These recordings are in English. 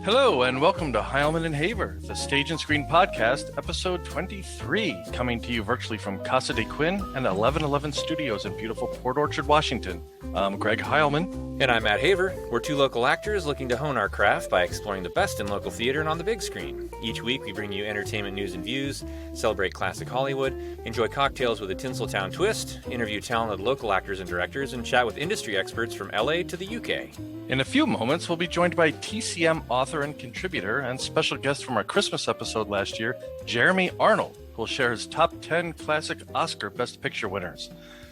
Hello and welcome to Heilman and Haver, the Stage and Screen Podcast, episode 23, coming to you virtually from Casa de Quinn and 1111 Studios in beautiful Port Orchard, Washington. I'm Greg Heilman. And I'm Matt Haver. We're two local actors looking to hone our craft by exploring the best in local theater and on the big screen. Each week we bring you entertainment news and views, celebrate classic Hollywood, enjoy cocktails with a Tinseltown twist, interview talented local actors and directors, and chat with industry experts from LA to the UK. In a few moments, we'll be joined by TCM author and contributor and special guest from our Christmas episode last year, Jeremy Arnold, who will share his top 10 classic Oscar Best Picture winners.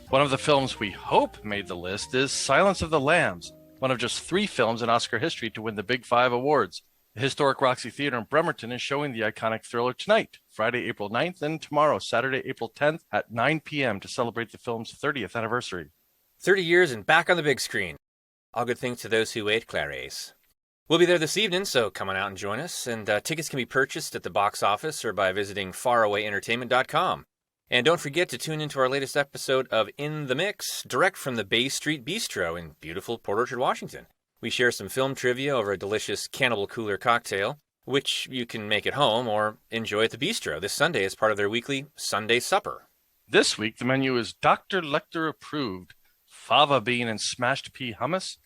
One of the films we hope made the list is Silence of the Lambs, one of just 3 films in Oscar history to win the Big 5 awards. The Historic Roxy Theater in Bremerton is showing the iconic thriller tonight, Friday, April 9th, and tomorrow, Saturday, April 10th at 9 p.m. to celebrate the film's 30th anniversary. 30 years and back on the big screen. All good things to those who wait, Clarice. We'll be there this evening, so come on out and join us. And tickets can be purchased at the box office or by visiting farawayentertainment.com. And don't forget to tune into our latest episode of In the Mix, direct from the Bay Street Bistro in beautiful Port Orchard, Washington. We share some film trivia over a delicious Cannibal Cooler cocktail, which you can make at home or enjoy at the bistro this Sunday as part of their weekly Sunday supper. This week, the menu is Dr. Lecter approved, Fava bean and smashed pea hummus,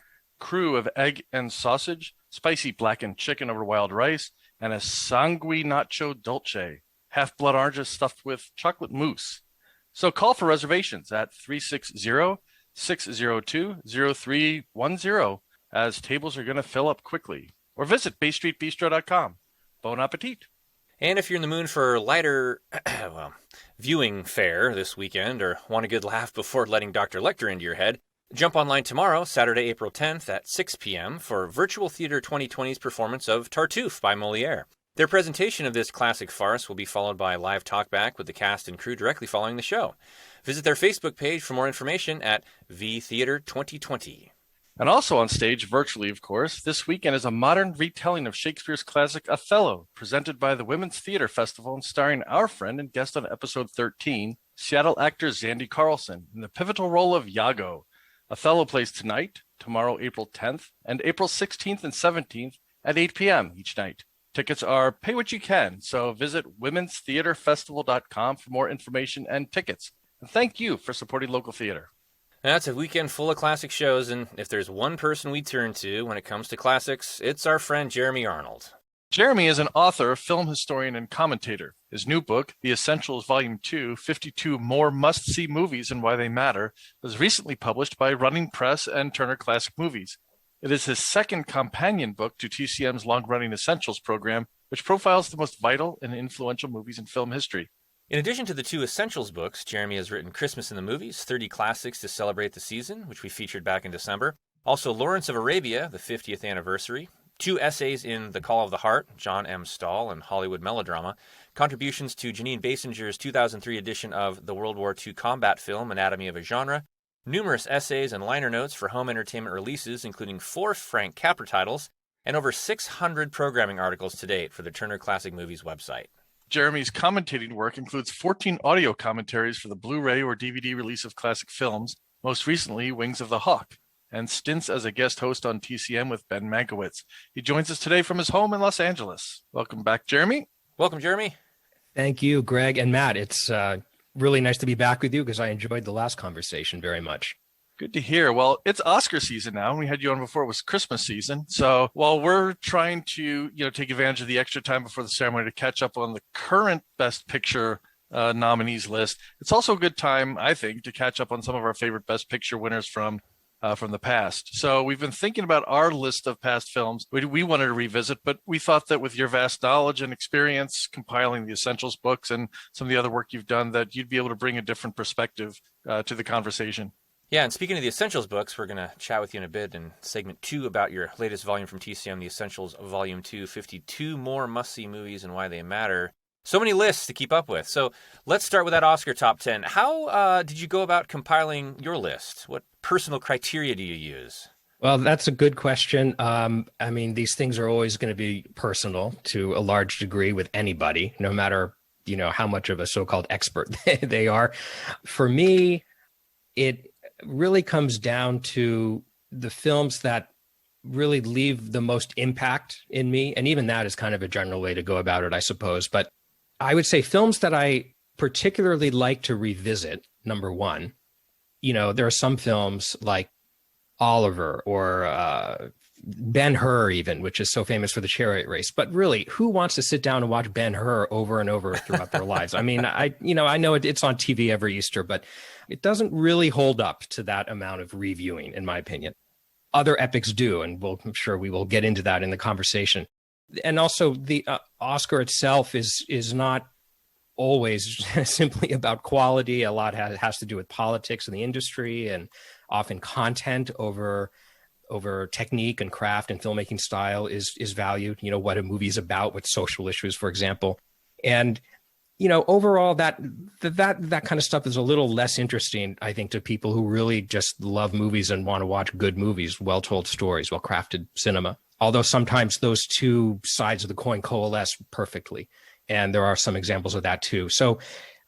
Crou of egg and sausage, spicy blackened chicken over wild rice, and a Sanguinacci Dulce, half-blood oranges stuffed with chocolate mousse. So call for reservations at 360-602-0310, as tables are going to fill up quickly. Or visit baystreetbistro.com. Bon appetit. And if you're in the mood for lighter, viewing fare this weekend, or want a good laugh before letting Dr. Lecter into your head, jump online tomorrow, Saturday, April 10th at 6 p.m. for Virtual Theater 2020's performance of TARTUFFE by Molière. Their presentation of this classic farce will be followed by a live talkback with the cast and crew directly following the show. Visit their Facebook page for more information at VTheater 2020. And also on stage, virtually of course, this weekend is a modern retelling of Shakespeare's classic Othello, presented by the Women's Theater Festival and starring our friend and guest on episode 13, Seattle actor Zandy Carlson, in the pivotal role of Iago. Othello plays tonight, tomorrow April 10th, and April 16th and 17th at 8 p.m. each night. Tickets are pay what you can, so visit womenstheaterfestival.com for more information and tickets. And thank you for supporting local theater. That's a weekend full of classic shows, and if there's one person we turn to when it comes to classics, it's our friend Jeremy Arnold. Jeremy is an author, film historian, and commentator. His new book, The Essentials Volume 2, 52 More Must-See Movies and Why They Matter, was recently published by Running Press and Turner Classic Movies. It is his second companion book to TCM's long-running Essentials program, which profiles the most vital and influential movies in film history. In addition to the 2 Essentials books, Jeremy has written Christmas in the Movies, 30 Classics to Celebrate the Season, which we featured back in December. Also Lawrence of Arabia, the 50th anniversary. 2 essays in The Call of the Heart, John M. Stahl and Hollywood Melodrama. Contributions to Janine Basinger's 2003 edition of the World War II combat film, Anatomy of a Genre. Numerous essays and liner notes for home entertainment releases, including 4 Frank Capra titles, and over 600 programming articles to date for the Turner Classic Movies website. Jeremy's commentating work includes 14 audio commentaries for the Blu-ray or DVD release of classic films, most recently Wings of the Hawk, and stints as a guest host on TCM with Ben Mankiewicz. He joins us today from his home in Los Angeles. Welcome back, Jeremy. Welcome, Jeremy. Thank you, Greg and Matt. It's really nice to be back with you because I enjoyed the last conversation very much. Good to hear. Well, it's Oscar season now. We had you on before it was Christmas season. So while we're trying to, take advantage of the extra time before the ceremony to catch up on the current Best Picture nominees list, it's also a good time, I think, to catch up on some of our favorite Best Picture winners from the past. So we've been thinking about our list of past films we wanted to revisit, but we thought that with your vast knowledge and experience compiling the Essentials books and some of the other work you've done, that you'd be able to bring a different perspective to the conversation. Yeah, and speaking of the Essentials books, we're going to chat with you in a bit in segment 2 about your latest volume from TCM, The Essentials Volume 2, 52 More Must-See Movies and Why They Matter. So many lists to keep up with. So let's start with that Oscar top 10. How did you go about compiling your list? What personal criteria do you use? Well, that's a good question. These things are always going to be personal to a large degree with anybody, no matter, how much of a so-called expert they are. For me, it really comes down to the films that really leave the most impact in me. And even that is kind of a general way to go about it, I suppose. But I would say films that I particularly like to revisit, number one, there are some films like Oliver or Ben-Hur even, which is so famous for the chariot race. But really, who wants to sit down and watch Ben-Hur over and over throughout their lives? I mean, I know it's on TV every Easter, but it doesn't really hold up to that amount of reviewing, in my opinion. Other epics do, and I'm sure we will get into that in the conversation. And also, the Oscar itself is not always simply about quality. A lot has to do with politics in the industry, and often content over technique and craft and filmmaking style is valued. What a movie is about, with social issues, for example. And overall, that kind of stuff is a little less interesting, I think, to people who really just love movies and want to watch good movies, well-told stories, well-crafted cinema. Although sometimes those two sides of the coin coalesce perfectly. And there are some examples of that too. So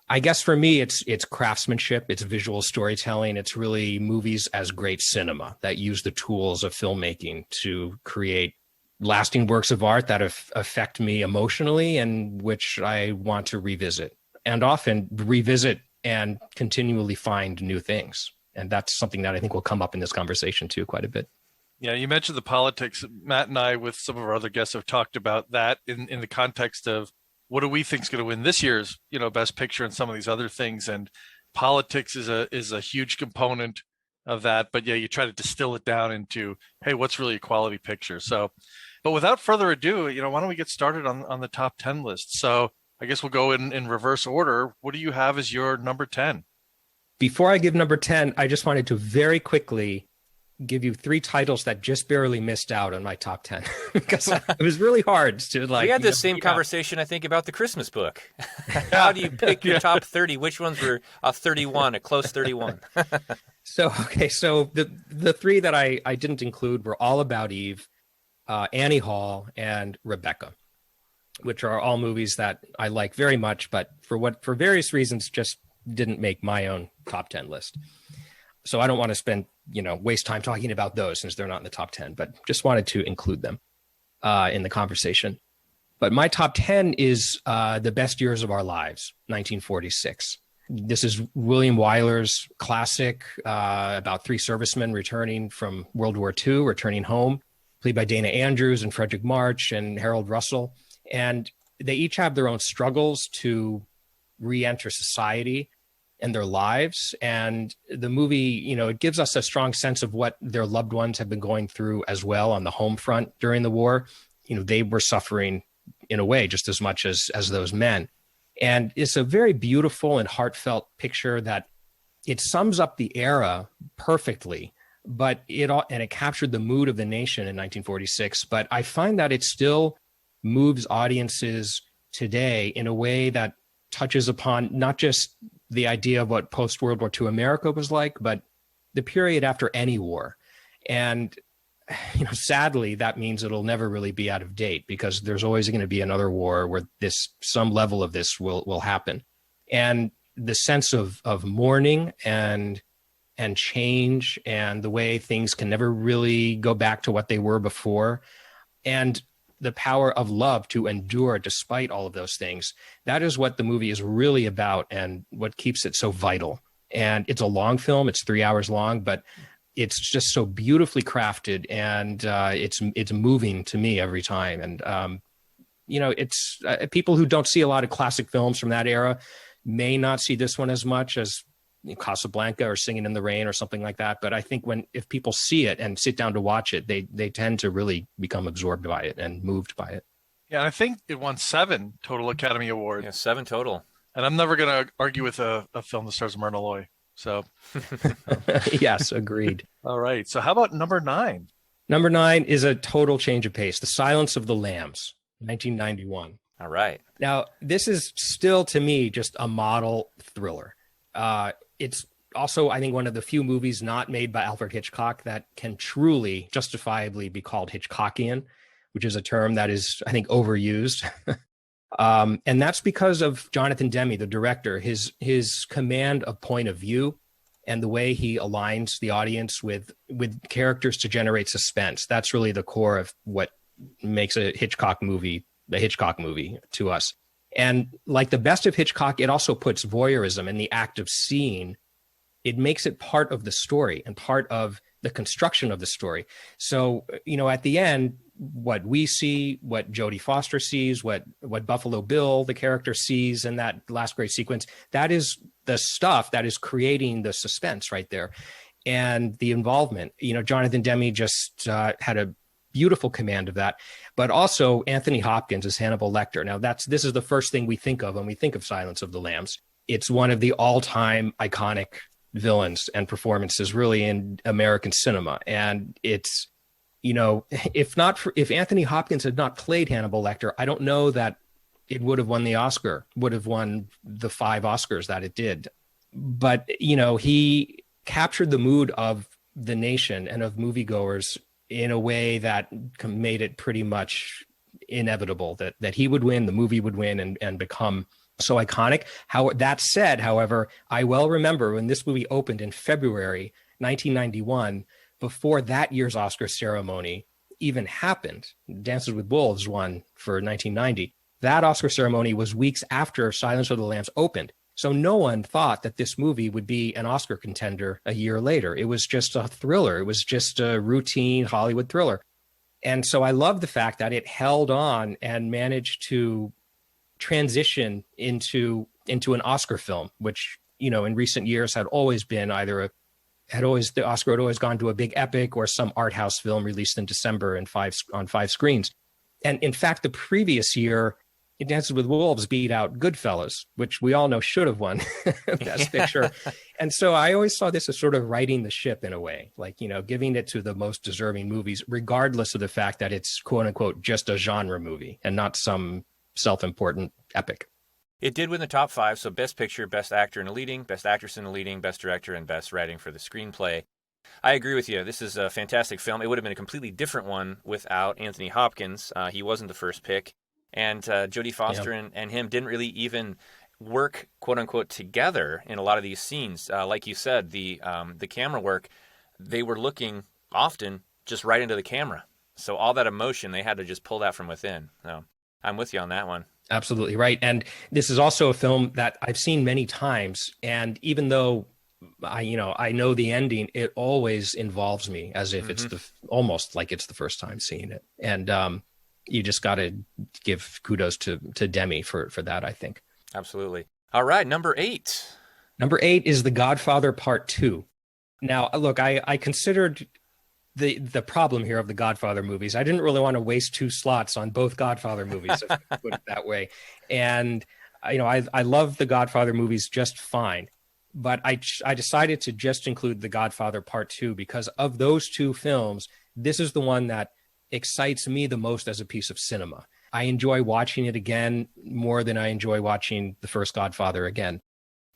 I guess for me, it's craftsmanship, it's visual storytelling, it's really movies as great cinema that use the tools of filmmaking to create lasting works of art that affect me emotionally and which I want to revisit, and often revisit and continually find new things. And that's something that I think will come up in this conversation too quite a bit. Yeah, you mentioned the politics. Matt and I, with some of our other guests, have talked about that in the context of what do we think is going to win this year's, Best Picture and some of these other things. And politics is a huge component of that. But yeah, you try to distill it down into, hey, what's really a quality picture? So, but without further ado, why don't we get started on the top 10 list? So I guess we'll go in reverse order. What do you have as your number 10? Before I give number 10, I just wanted to very quickly give you 3 titles that just barely missed out on my top 10 because it was really hard to We had this same conversation, I think, about the Christmas book. How do you pick your top 30? Which ones were a 31, a close 31? So the 3 that I didn't include were All About Eve, Annie Hall, and Rebecca, which are all movies that I like very much, but for various reasons just didn't make my own top 10 list. So I don't want to waste time talking about those since they're not in the top 10, but just wanted to include them in the conversation. But my top 10 is The Best Years of Our Lives, 1946. This is William Wyler's classic about 3 servicemen returning from World War II, returning home, played by Dana Andrews and Frederick March and Harold Russell. And they each have their own struggles to re-enter society and their lives. And the movie, it gives us a strong sense of what their loved ones have been going through as well on the home front during the war. They were suffering in a way just as much as those men. And it's a very beautiful and heartfelt picture that it sums up the era perfectly, but it captured the mood of the nation in 1946. But I find that it still moves audiences today in a way that touches upon not just the idea of what post-World War II America was like, but the period after any war. And, sadly, that means it'll never really be out of date because there's always going to be another war where some level of this will happen. And the sense of mourning and change and the way things can never really go back to what they were before, and the power of love to endure despite all of those things. That is what the movie is really about and what keeps it so vital. And it's a long film. It's 3 hours long, but it's just so beautifully crafted, and it's moving to me every time. And, it's people who don't see a lot of classic films from that era may not see this one as much as Casablanca or Singing in the Rain or something like that. But I think if people see it and sit down to watch it, they tend to really become absorbed by it and moved by it. Yeah, I think it won 7 total Academy Awards. Yeah, 7 total. And I'm never going to argue with a film that stars Myrna Loy. So, yes, agreed. All right. So how about number 9? Number 9 is a total change of pace. The Silence of the Lambs, 1991. All right. Now, this is still, to me, just a model thriller. It's also, I think, one of the few movies not made by Alfred Hitchcock that can truly, justifiably be called Hitchcockian, which is a term that is, I think, overused. And that's because of Jonathan Demme, the director, his command of point of view and the way he aligns the audience with characters to generate suspense. That's really the core of what makes a Hitchcock movie to us. And like the best of Hitchcock, it also puts voyeurism in the act of seeing. It makes it part of the story and part of the construction of the story. So, at the end, what we see, what Jodie Foster sees, what Buffalo Bill, the character, sees in that last great sequence, that is the stuff that is creating the suspense right there. And the involvement, Jonathan Demme just had a beautiful command of that, but also Anthony Hopkins as Hannibal Lecter. Now this is the first thing we think of when we think of Silence of the Lambs. It's one of the all-time iconic villains and performances really in American cinema. And it's, if Anthony Hopkins had not played Hannibal Lecter, I don't know that it would have won the Oscar, would have won the 5 Oscars that it did. But, he captured the mood of the nation and of moviegoers in a way that made it pretty much inevitable that he would win, the movie would win and become so iconic. That said, however, I well remember when this movie opened in February 1991, before that year's Oscar ceremony even happened. Dances with Wolves won for 1990. That Oscar ceremony was weeks after Silence of the Lambs opened. So no one thought that this movie would be an Oscar contender a year later. It was just a thriller. It was just a routine Hollywood thriller. And so I love the fact that it held on and managed to transition into an Oscar film, which, in recent years had always been the Oscar had always gone to a big epic or some art house film released in December on 5 screens. And in fact, the previous year, Dances with Wolves beat out Goodfellas, which we all know should have won Best Picture. And so I always saw this as sort of righting the ship in a way, like, giving it to the most deserving movies, regardless of the fact that it's quote unquote just a genre movie and not some self-important epic. It did win the top 5, so Best Picture, Best Actor in a Leading, Best Actress in a Leading, Best Director, and Best Writing for the Screenplay. I agree with you. This is a fantastic film. It would have been a completely different one without Anthony Hopkins. He wasn't the first pick. And Jodie Foster and him didn't really even work, quote unquote, together in a lot of these scenes. Like you said, the camera work, they were looking often just right into the camera. So all that emotion, they had to just pull that from within. So I'm with you on that one. Absolutely right. And this is also a film that I've seen many times. And even though I know the ending, it always involves me as if it's almost like it's the first time seeing it. And you just got to give kudos to Demme for that, I think. Absolutely. All right, number 8. Number 8 is The Godfather Part 2. Now, look, I considered the problem here of the Godfather movies. I didn't really want to waste 2 slots on both Godfather movies, if I put it that way. And I love the Godfather movies just fine, but I decided to just include The Godfather Part 2 because of those 2 films, this is the one that excites me the most as a piece of cinema. I enjoy watching it again more than I enjoy watching the first Godfather again.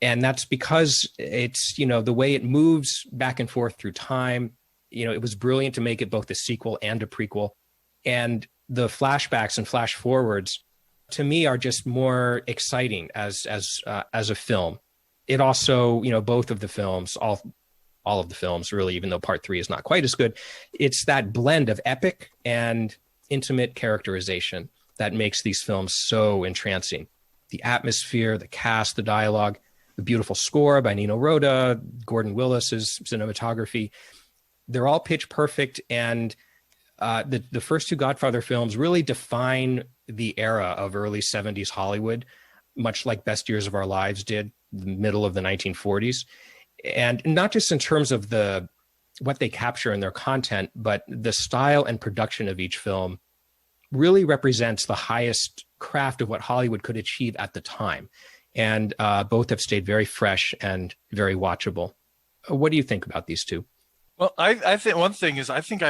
And that's because it's, the way it moves back and forth through time. It was brilliant to make it both a sequel and a prequel. And the flashbacks and flash forwards, to me, are just more exciting as a film. It also, both of the films, all of the films, really, even though Part 3 is not quite as good, it's that blend of epic and intimate characterization that makes these films so entrancing. The atmosphere, the cast, the dialogue, the beautiful score by Nino Rota, Gordon Willis's cinematography, they're all pitch perfect. And the first 2 Godfather films really define the era of early 70s Hollywood, much like Best Years of Our Lives did, the middle of the 1940s. And not just in terms of what they capture in their content, but the style and production of each film really represents the highest craft of what Hollywood could achieve at the time. And both have stayed very fresh and very watchable. What do you think about these 2? Well, I think one thing is I think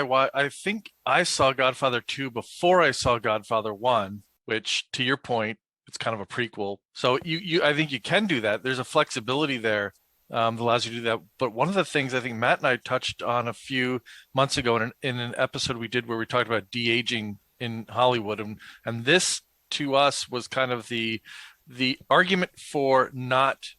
I saw Godfather 2 before I saw Godfather 1, which, to your point, it's kind of a prequel. So I think you can do that. There's a flexibility there that allows you to do that. But one of the things I think Matt and I touched on a few months ago in an episode we did where we talked about de-aging in Hollywood, and this to us was kind of the argument for not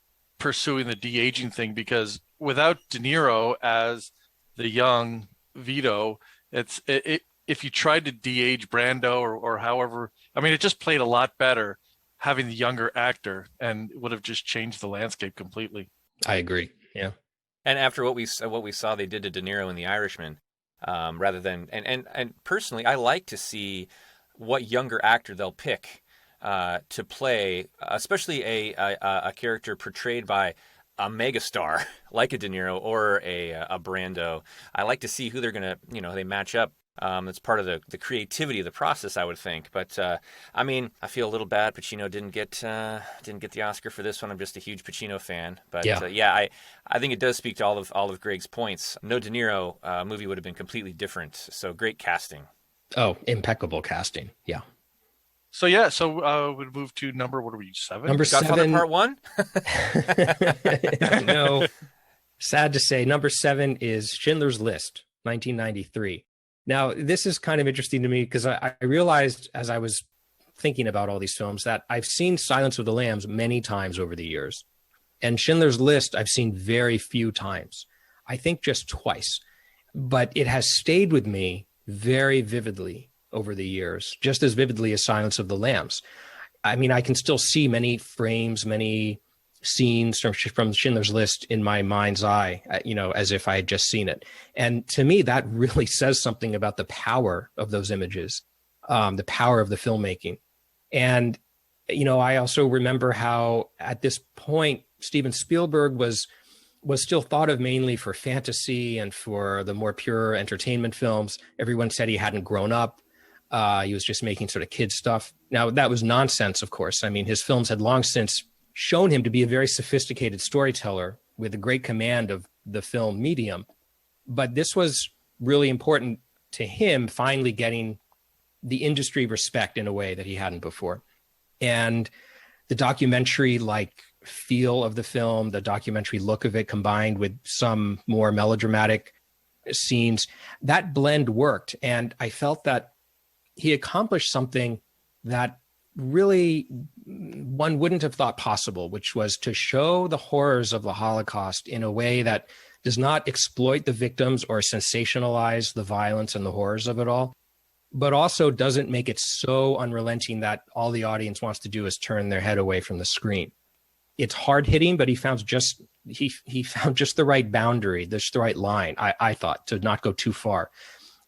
pursuing the de-aging thing, because without De Niro as the young Vito, if you tried to de-age Brando or however, I mean, it just played a lot better having the younger actor, and it would have just changed the landscape completely. I agree. Yeah. And after what we saw they did to De Niro in The Irishman, rather than and personally, I like to see what younger actor they'll pick to play, especially a character portrayed by a megastar like a De Niro or a Brando. I like to see who they're gonna, they match up. It's part of the creativity of the process, I would think. But I mean, I feel a little bad Pacino didn't get the Oscar for this one. I'm just a huge Pacino fan. But I think it does speak to all of Greg's points. No De Niro movie would have been completely different. So great casting. Oh, impeccable casting. Yeah. So we'd move to what are we, 7? Number Godfather 7. Part 1? No, sad to say, number 7 is Schindler's List, 1993. Now, this is kind of interesting to me because I realized as I was thinking about all these films that I've seen Silence of the Lambs many times over the years. And Schindler's List, I've seen very few times. I think just twice. But it has stayed with me very vividly over the years, just as vividly as Silence of the Lambs. I mean, I can still see many frames, many scenes from Schindler's List in my mind's eye, as if I had just seen it. And to me, that really says something about the power of those images, the power of the filmmaking. And, I also remember how at this point, Steven Spielberg was still thought of mainly for fantasy and for the more pure entertainment films. Everyone said he hadn't grown up. He was just making sort of kid stuff. Now, that was nonsense, of course. I mean, his films had long since shown him to be a very sophisticated storyteller with a great command of the film medium. But this was really important to him, finally getting the industry respect in a way that he hadn't before. And the documentary-like feel of the film, the documentary look of it, combined with some more melodramatic scenes, that blend worked. And I felt that he accomplished something that really one wouldn't have thought possible, which was to show the horrors of the Holocaust in a way that does not exploit the victims or sensationalize the violence and the horrors of it all, but also doesn't make it so unrelenting that all the audience wants to do is turn their head away from the screen. It's hard hitting, but he found just the right boundary, just the right line, I thought, to not go too far.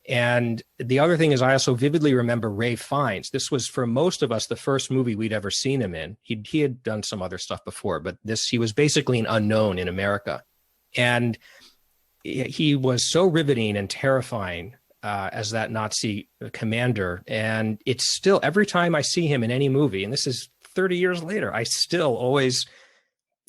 And the other thing is I also vividly remember Ralph Fiennes. This was, for most of us, the first movie we'd ever seen him in. He had done some other stuff before, but he was basically an unknown in America. And he was so riveting and terrifying as that Nazi commander. And it's still, every time I see him in any movie, and this is 30 years later, I still always,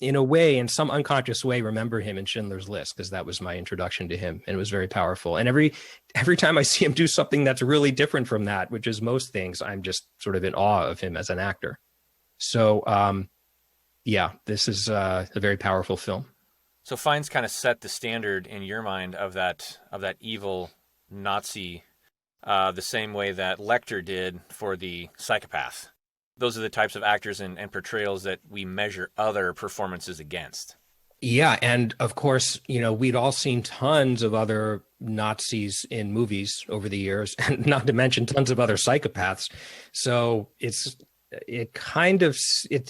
in a way, in some unconscious way, remember him in Schindler's List, because that was my introduction to him, and it was very powerful. And every time I see him do something that's really different from that, which is most things, I'm just sort of in awe of him as an actor. So, this is a very powerful film. So Fiennes kind of set the standard in your mind of that evil Nazi, the same way that Lecter did for the Psychopath. Those are the types of actors and portrayals that we measure other performances against. Yeah, and of course, we'd all seen tons of other Nazis in movies over the years, and not to mention tons of other psychopaths. So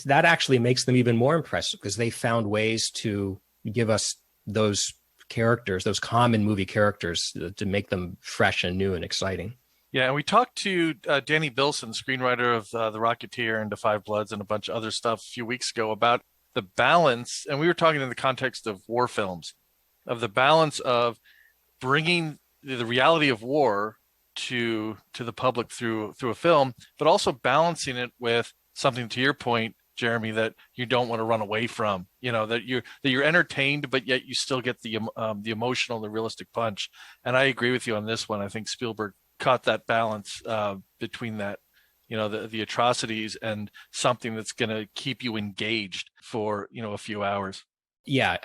that actually makes them even more impressive, because they found ways to give us those characters, those common movie characters, to make them fresh and new and exciting. Yeah, and we talked to Danny Bilson, screenwriter of The Rocketeer and Da 5 Bloods and a bunch of other stuff a few weeks ago, about the balance, and we were talking in the context of war films, of the balance of bringing the reality of war to the public through a film, but also balancing it with something, to your point, Jeremy, that you don't want to run away from. That you're entertained, but yet you still get the emotional, the realistic punch. And I agree with you on this one. I think Spielberg caught that balance between that, the atrocities and something that's going to keep you engaged for, a few hours. Yeah,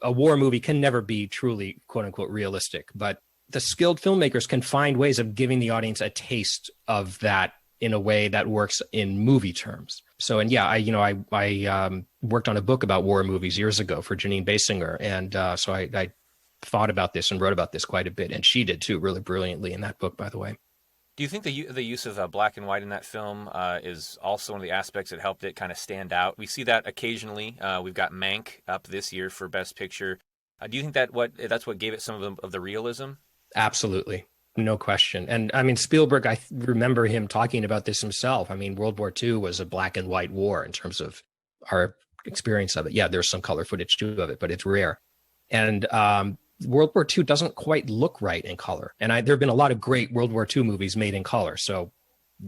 a war movie can never be truly, quote unquote, realistic, but the skilled filmmakers can find ways of giving the audience a taste of that in a way that works in movie terms. So, and yeah, I worked on a book about war movies years ago for Janine Basinger. And so I thought about this and wrote about this quite a bit. And she did too, really brilliantly in that book, by the way. Do you think the use of black and white in that film is also one of the aspects that helped it kind of stand out? We see that occasionally. We've got Mank up this year for Best Picture. Do you think that's what gave it some of the realism? Absolutely. No question. And I mean, Spielberg, I remember him talking about this himself. I mean, World War II was a black and white war in terms of our experience of it. Yeah, there's some color footage too of it, but it's rare. And World War II doesn't quite look right in color. And there have been a lot of great World War II movies made in color. So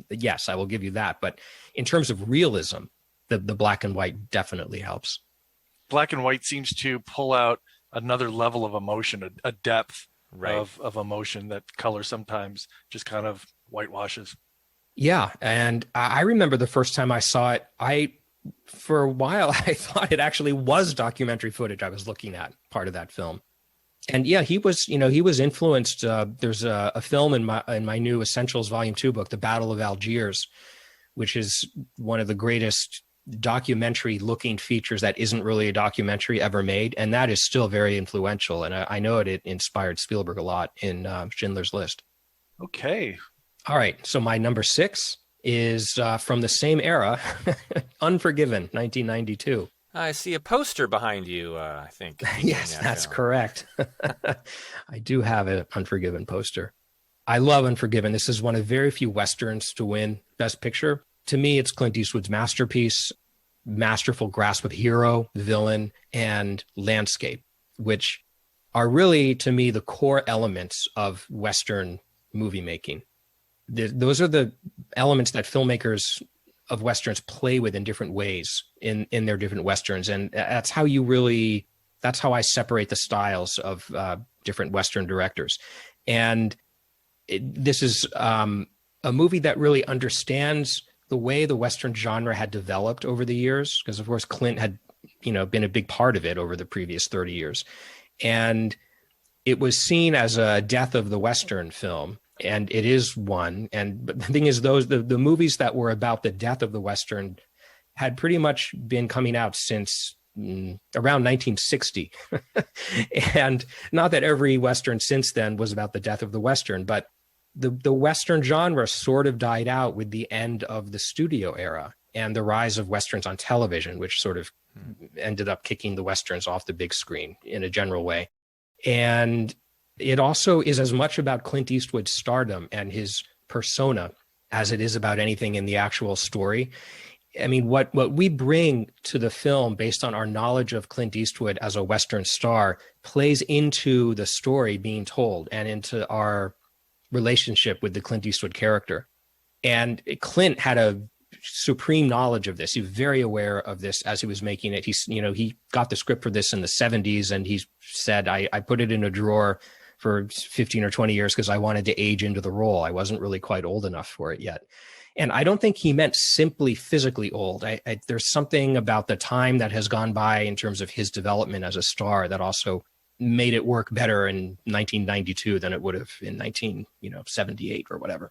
yes, I will give you that. But in terms of realism, the black and white definitely helps. Black and white seems to pull out another level of emotion, a depth of emotion that color sometimes just kind of whitewashes. Yeah. And I remember the first time I saw it, for a while, I thought it actually was documentary footage I was looking at, part of that film. And yeah, he was influenced. There's a film in my new Essentials Volume 2 book, The Battle of Algiers, which is one of the greatest documentary looking features that isn't really a documentary ever made. And that is still very influential. And I know it inspired Spielberg a lot in Schindler's List. Okay. All right. So my number 6 is from the same era, Unforgiven, 1992. I see a poster behind you, I think. Yes, that's correct. I do have an Unforgiven poster. I love Unforgiven. This is one of very few Westerns to win Best Picture. To me, it's Clint Eastwood's masterpiece, masterful grasp of hero, villain, and landscape, which are really, to me, the core elements of Western movie making. Those are the elements that filmmakers of Westerns play with in different ways in their different Westerns. And that's how I separate the styles of different Western directors. And this is a movie that really understands the way the Western genre had developed over the years, because of course Clint had, been a big part of it over the previous 30 years. And it was seen as a death of the Western film. And it is one. But the thing is, the movies that were about the death of the Western had pretty much been coming out since around 1960. And not that every Western since then was about the death of the Western, but the Western genre sort of died out with the end of the studio era and the rise of Westerns on television, which sort of ended up kicking the Westerns off the big screen in a general way. And it also is as much about Clint Eastwood's stardom and his persona as it is about anything in the actual story. I mean, what we bring to the film based on our knowledge of Clint Eastwood as a Western star plays into the story being told and into our relationship with the Clint Eastwood character. And Clint had a supreme knowledge of this. He was very aware of this as he was making it. He got the script for this in the 70s, and he said, I put it in a drawer for 15 or 20 years because I wanted to age into the role. I wasn't really quite old enough for it yet. And I don't think he meant simply physically old. There's something about the time that has gone by in terms of his development as a star that also made it work better in 1992 than it would have in 1978 or whatever.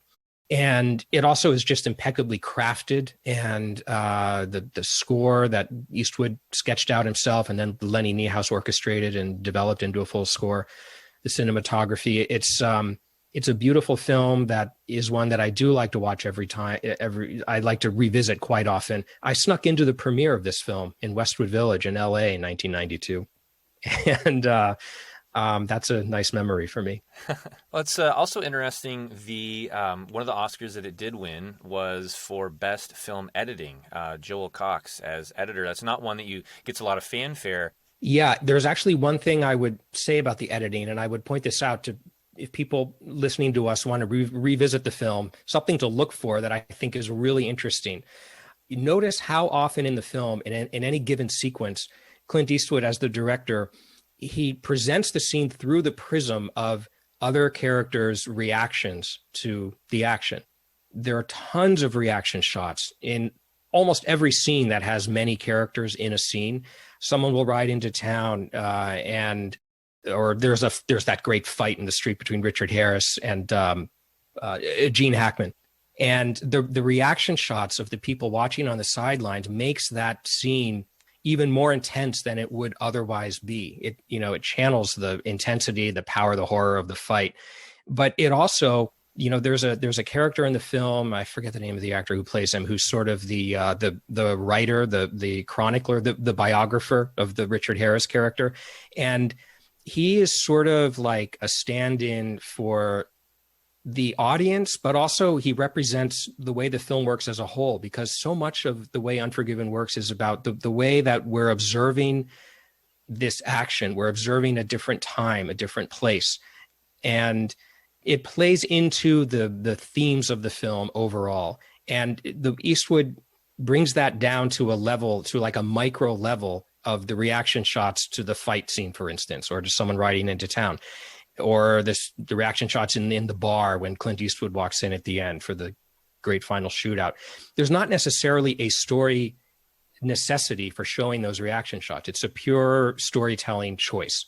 And it also is just impeccably crafted. And the score that Eastwood sketched out himself and then Lenny Niehaus orchestrated and developed into a full score, the cinematography, it's a beautiful film that is one that I do like to watch every time. I like to revisit quite often. I snuck into the premiere of this film in Westwood Village in LA in 1992. And that's a nice memory for me. Well, it's also interesting. One of the Oscars that it did win was for Best Film Editing. Joel Cox as editor. That's not one that gets a lot of fanfare. Yeah, there's actually one thing I would say about the editing, and I would point this out to if people listening to us want to revisit the film, something to look for that I think is really interesting. You notice how often in the film, in any given sequence, Clint Eastwood as the director, he presents the scene through the prism of other characters' reactions to the action. There are tons of reaction shots in almost every scene that has many characters in a scene. Someone will ride into town or there's that great fight in the street between Richard Harris and Gene Hackman. And the reaction shots of the people watching on the sidelines makes that scene even more intense than it would otherwise be. It channels the intensity, the power, the horror of the fight. But it also, there's a character in the film, I forget the name of the actor who plays him, who's sort of the writer, the chronicler, the biographer of the Richard Harris character. And he is sort of like a stand-in for the audience, but also he represents the way the film works as a whole, because so much of the way Unforgiven works is about the way that we're observing this action. We're observing a different time, a different place. And it plays into the themes of the film overall. And the Eastwood brings that down to a level, to like a micro level of the reaction shots to the fight scene, for instance, or to someone riding into town, or the reaction shots in the bar when Clint Eastwood walks in at the end for the great final shootout. There's not necessarily a story necessity for showing those reaction shots. It's a pure storytelling choice.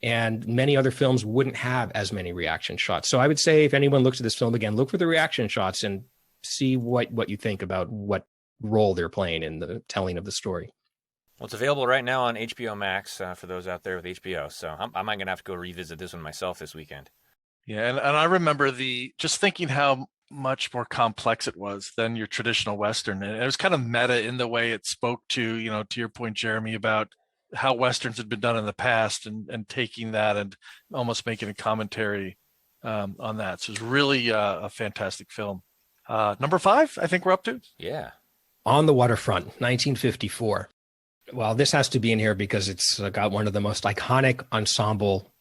And many other films wouldn't have as many reaction shots. So I would say if anyone looks at this film again, look for the reaction shots and see what you think about what role they're playing in the telling of the story. Well, it's available right now on HBO Max for those out there with HBO. So I might gonna have to go revisit this one myself this weekend. Yeah, and I remember just thinking how much more complex it was than your traditional Western. And it was kind of meta in the way it spoke to, to your point, Jeremy, about how Westerns had been done in the past, and taking that and almost making a commentary on that. So it's really a fantastic film. Number 5, I think we're up to. Yeah. On the Waterfront, 1954. Well, this has to be in here because it's got one of the most iconic ensemble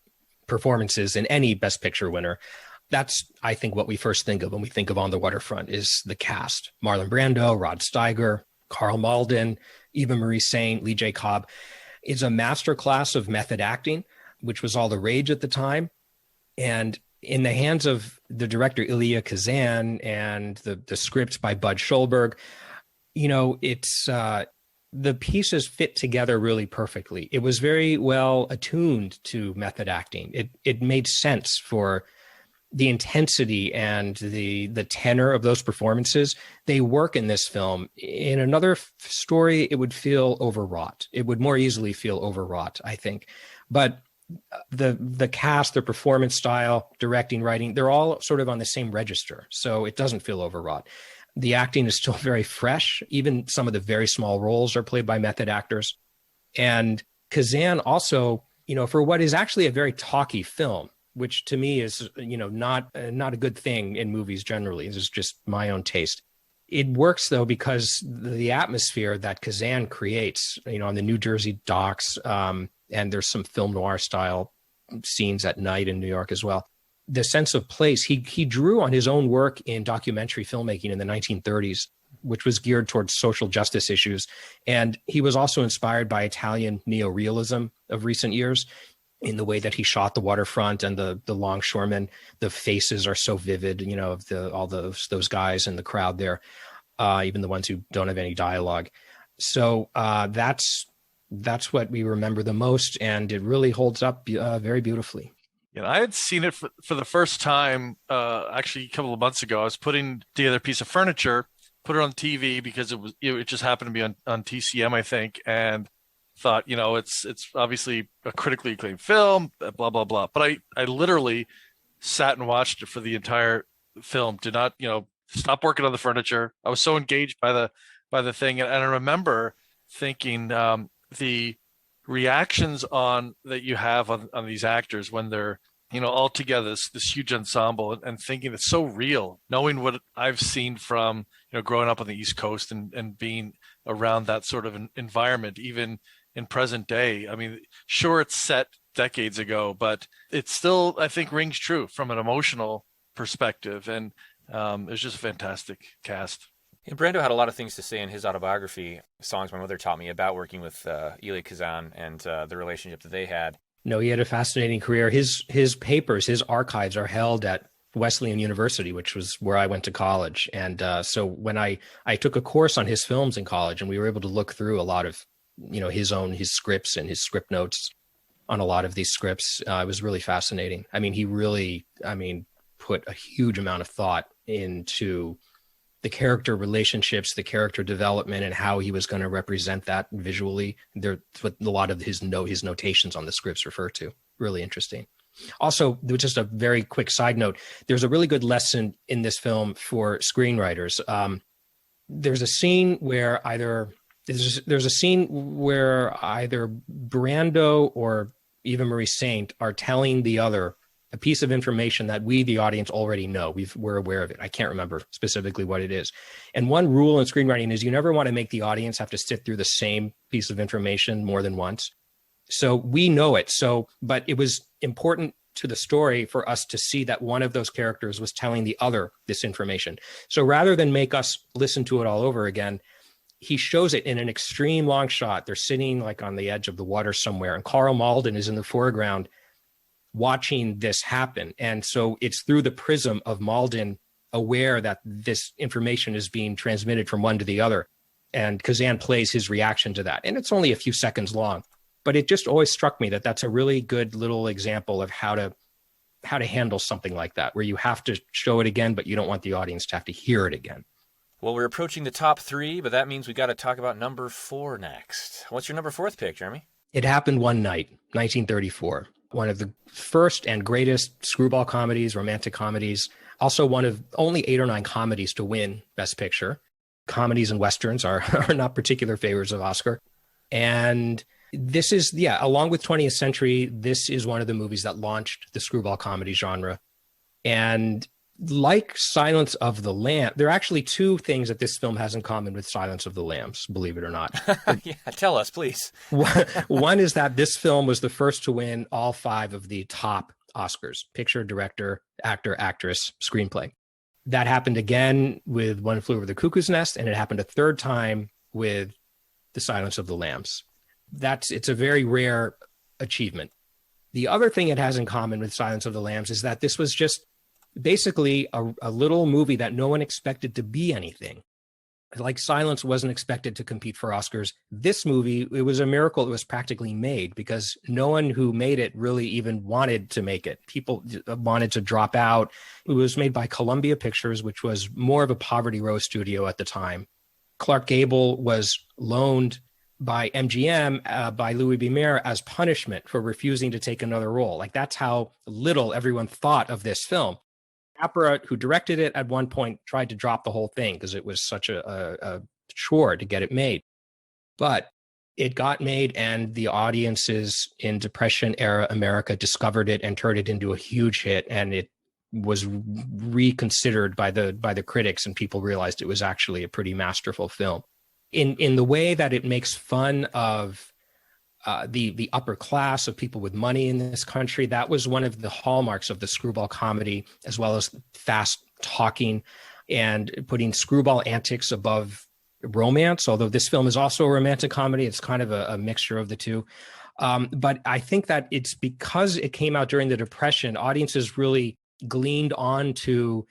performances in any Best Picture winner. That's, I think, what we first think of when we think of On the Waterfront is the cast. Marlon Brando, Rod Steiger, Carl Malden, Eva Marie Saint, Lee J. Cobb. It's a masterclass of method acting, which was all the rage at the time. And in the hands of the director, Elia Kazan, and the script by Bud Schulberg, it's... the pieces fit together really perfectly. It was very well attuned to method acting. It made sense for the intensity and the tenor of those performances. They work in this film. In another story, it would feel overwrought. It would more easily feel overwrought, I think. But the cast, their performance style, directing, writing, they're all sort of on the same register. So it doesn't feel overwrought. The acting is still very fresh. Even some of the very small roles are played by method actors. And Kazan also, for what is actually a very talky film, which to me is, not a good thing in movies generally. This is just my own taste. It works, though, because the atmosphere that Kazan creates, on the New Jersey docks, and there's some film noir style scenes at night in New York as well. The sense of place, he drew on his own work in documentary filmmaking in the 1930s, which was geared towards social justice issues. And he was also inspired by Italian neorealism of recent years in the way that he shot the waterfront and the longshoremen. The faces are so vivid, of all those guys in the crowd there, even the ones who don't have any dialogue. So that's what we remember the most, and it really holds up very beautifully. I had seen it for the first time, actually a couple of months ago. I was putting together a piece of furniture, put it on TV because it just happened to be on TCM, I think, and thought, it's obviously a critically acclaimed film, blah, blah, blah. But I literally sat and watched it for the entire film. Did not, stop working on the furniture. I was so engaged by the thing. And I remember thinking the reactions that you have on these actors when they're all together, this huge ensemble, and thinking it's so real, knowing what I've seen from growing up on the East Coast and being around that sort of environment, even in present day. I mean, sure, it's set decades ago, but it still, I think, rings true from an emotional perspective, and it's just a fantastic cast. And Brando had a lot of things to say in his autobiography, Songs My Mother Taught Me, about working with Elia Kazan and the relationship that they had. No, he had a fascinating career. His papers, his archives are held at Wesleyan University, which was where I went to college. And so when I took a course on his films in college, and we were able to look through a lot of, his scripts and his script notes on a lot of these scripts, it was really fascinating. I mean, he really, put a huge amount of thought into the character relationships, the character development, and how he was going to represent that visually. That's what a lot of his notations on the scripts refer to. Really interesting. Also, just a very quick side note, there's a really good lesson in this film for screenwriters. There's a scene where either Brando or Eva Marie Saint are telling the other a piece of information that we, the audience, already know. We're aware of it. I can't remember specifically what it is. And one rule in screenwriting is you never want to make the audience have to sit through the same piece of information more than once. So we know it. But it was important to the story for us to see that one of those characters was telling the other this information. So rather than make us listen to it all over again, he shows it in an extreme long shot. They're sitting like on the edge of the water somewhere, and Karl Malden is in the foreground watching this happen. And so it's through the prism of Malden aware that this information is being transmitted from one to the other. And Kazan plays his reaction to that. And it's only a few seconds long, but it just always struck me that that's a really good little example of how to handle something like that, where you have to show it again, but you don't want the audience to have to hear it again. Well, we're approaching the top 3, but that means we got to talk about number 4 next. What's your number 4th pick, Jeremy? It Happened One Night, 1934. One of the first and greatest screwball comedies, romantic comedies. Also one of only 8 or 9 comedies to win Best Picture. Comedies and Westerns are not particular favorites of Oscar. And this is, along with 20th Century, this is one of the movies that launched the screwball comedy genre. And like Silence of the Lambs, there are actually 2 things that this film has in common with Silence of the Lambs, believe it or not. Yeah, tell us, please. One is that this film was the first to win all 5 of the top Oscars: picture, director, actor, actress, screenplay. That happened again with One Flew Over the Cuckoo's Nest, and it happened a 3rd time with The Silence of the Lambs. It's a very rare achievement. The other thing it has in common with Silence of the Lambs is that this was just basically a little movie that no one expected to be anything. Like Silence wasn't expected to compete for Oscars. This movie, it was a miracle it was practically made, because no one who made it really even wanted to make it. People wanted to drop out. It was made by Columbia Pictures, which was more of a Poverty Row studio at the time. Clark Gable was loaned by MGM, by Louis B. Mayer, as punishment for refusing to take another role. Like, that's how little everyone thought of this film. Capra, who directed it, at one point tried to drop the whole thing because it was such a chore to get it made. But it got made, and the audiences in Depression-era America discovered it and turned it into a huge hit, and it was reconsidered by the critics, and people realized it was actually a pretty masterful film. In the way that it makes fun of the upper class, of people with money in this country. That was one of the hallmarks of the screwball comedy, as well as fast talking and putting screwball antics above romance. Although this film is also a romantic comedy, it's kind of a mixture of the two. But I think that it's because it came out during the Depression, audiences really gleaned onto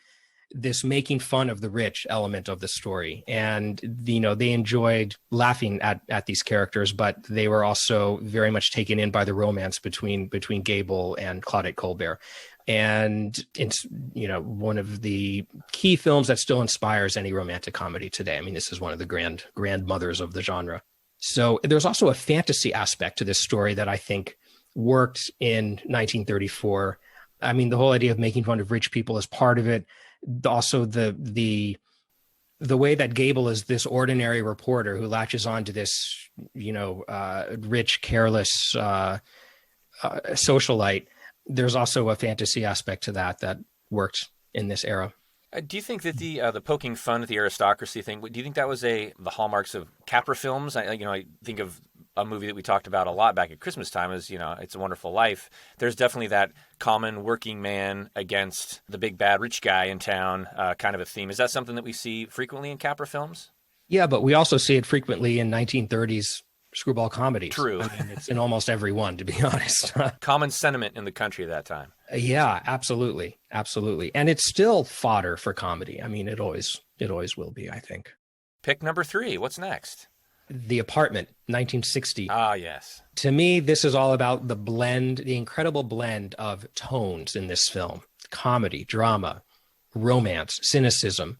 this making fun of the rich element of the story. And, they enjoyed laughing at these characters, but they were also very much taken in by the romance between Gable and Claudette Colbert. And it's, one of the key films that still inspires any romantic comedy today. I mean, this is one of the grandmothers of the genre. So there's also a fantasy aspect to this story that I think worked in 1934. I mean, the whole idea of making fun of rich people is part of it. Also, the way that Gable is this ordinary reporter who latches on to this, rich, careless socialite. There's also a fantasy aspect to that worked in this era. Do you think that the poking fun at the aristocracy thing, do you think that was the hallmarks of Capra films? I think of a movie that we talked about a lot back at Christmas time is, It's a Wonderful Life. There's definitely that common working man against the big bad rich guy in town kind of a theme. Is that something that we see frequently in Capra films? Yeah, but we also see it frequently in 1930s screwball comedies. True. I mean, it's in almost every one, to be honest. Common sentiment in the country at that time. Yeah, absolutely. Absolutely. And it's still fodder for comedy. I mean, it always will be, I think. Pick number 3. What's next? The Apartment, 1960. Ah, yes. To me, this is all about the incredible blend of tones in this film. Comedy, drama, romance, cynicism.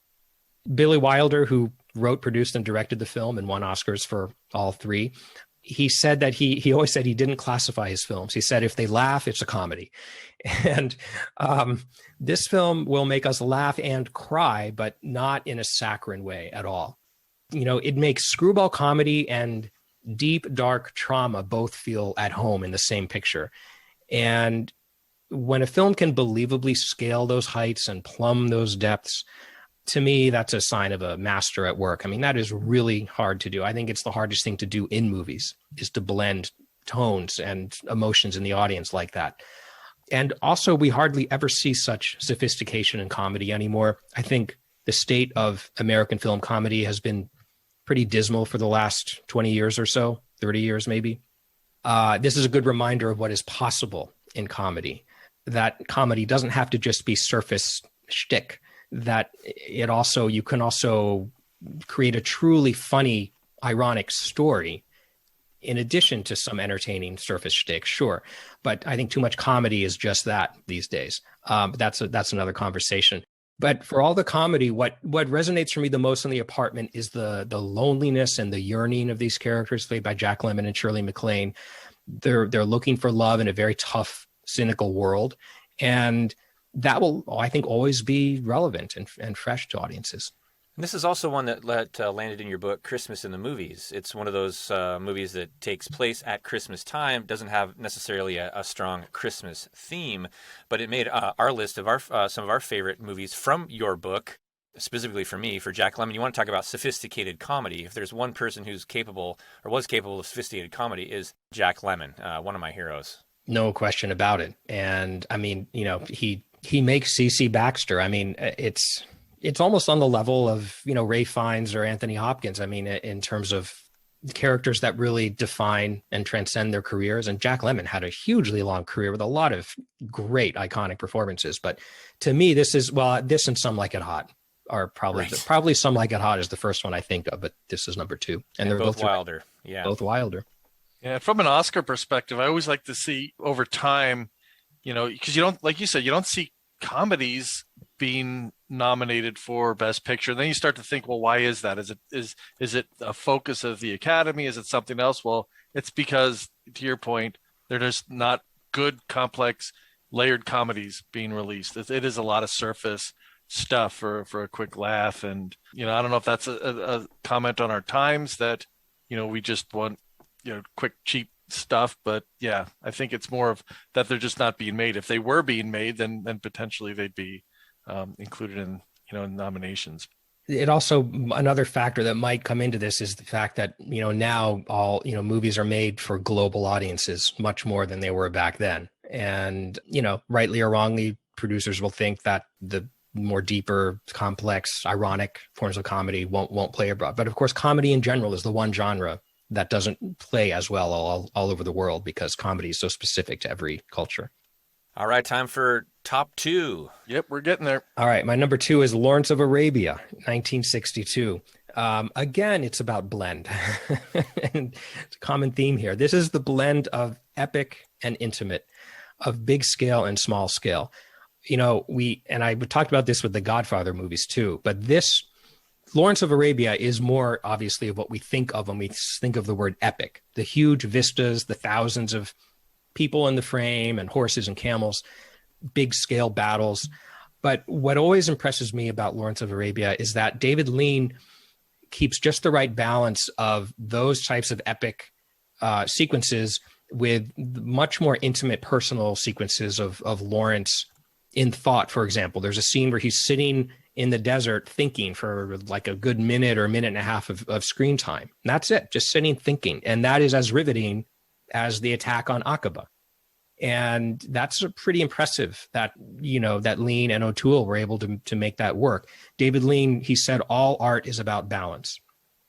Billy Wilder, who wrote, produced, and directed the film and won Oscars for all three, he said that he always said he didn't classify his films. He said, if they laugh, it's a comedy. And this film will make us laugh and cry, but not in a saccharine way at all. You know, it makes screwball comedy and deep, dark trauma both feel at home in the same picture. And when a film can believably scale those heights and plumb those depths, to me, that's a sign of a master at work. I mean, that is really hard to do. I think it's the hardest thing to do in movies, is to blend tones and emotions in the audience like that. And also, we hardly ever see such sophistication in comedy anymore. I think the state of American film comedy has been pretty dismal for the last 20 years or so, 30 years maybe. This is a good reminder of what is possible in comedy, that comedy doesn't have to just be surface shtick, that you can also create a truly funny, ironic story in addition to some entertaining surface shtick, sure. But I think too much comedy is just that these days. But that's another conversation. But for all the comedy, what resonates for me the most in The Apartment is the loneliness and the yearning of these characters played by Jack Lemmon and Shirley MacLaine. They're looking for love in a very tough, cynical world. And that will, I think, always be relevant and fresh to audiences. And this is also one that landed in your book, Christmas in the Movies. It's one of those movies that takes place at Christmas time, doesn't have necessarily a strong Christmas theme, but it made our list of some of our favorite movies from your book, specifically for me, for Jack Lemmon. You want to talk about sophisticated comedy. If there's one person who's capable or was capable of sophisticated comedy, is Jack Lemmon, one of my heroes. No question about it. And I mean, you know, he makes C.C. Baxter. I mean, it's almost on the level of, you know, Ray Fiennes or Anthony Hopkins. I mean, in terms of characters that really define and transcend their careers. And Jack Lemmon had a hugely long career with a lot of great iconic performances. But to me, this and Some Like It Hot are probably Some Like It Hot is the first one I think of, but this is number two. And they're both Wilder. Yeah. Both Wilder. Yeah. From an Oscar perspective, I always like to see over time, you know, because you don't, like you said, you don't see comedies being nominated for Best Picture. Then you start to think, well, why is that? Is it a focus of the Academy? Is it something else? Well, it's because, to your point, they're just not good, complex, layered comedies being released. It is a lot of surface stuff for a quick laugh. And, you know, I don't know if that's a comment on our times that, you know, we just want, you know, quick, cheap stuff, but yeah, I think it's more of that they're just not being made. If they were being made, then potentially they'd be included in, you know, in nominations. It also, another factor that might come into this is the fact that, you know, now all, you know, movies are made for global audiences much more than they were back then. And, you know, rightly or wrongly, producers will think that the more deeper, complex, ironic forms of comedy won't play abroad. But of course, comedy in general is the one genre that doesn't play as well all over the world, because comedy is so specific to every culture. All right, time for top two. Yep, we're getting there. All right, my number two is Lawrence of Arabia, 1962. Again, it's about blend. And it's a common theme here. This is the blend of epic and intimate, of big scale and small scale. You know, I talked about this with the Godfather movies too, but this Lawrence of Arabia is more obviously of what we think of when we think of the word epic, the huge vistas, the thousands of people in the frame and horses and camels, big scale battles. But what always impresses me about Lawrence of Arabia is that David Lean keeps just the right balance of those types of epic sequences with much more intimate personal sequences of Lawrence in thought. For example, there's a scene where he's sitting in the desert thinking for like a good minute or minute and a half of screen time. And that's it, just sitting thinking. And that is as riveting as the attack on Aqaba. And that's pretty impressive that, you know, that Lean and O'Toole were able to make that work. David Lean, he said, all art is about balance.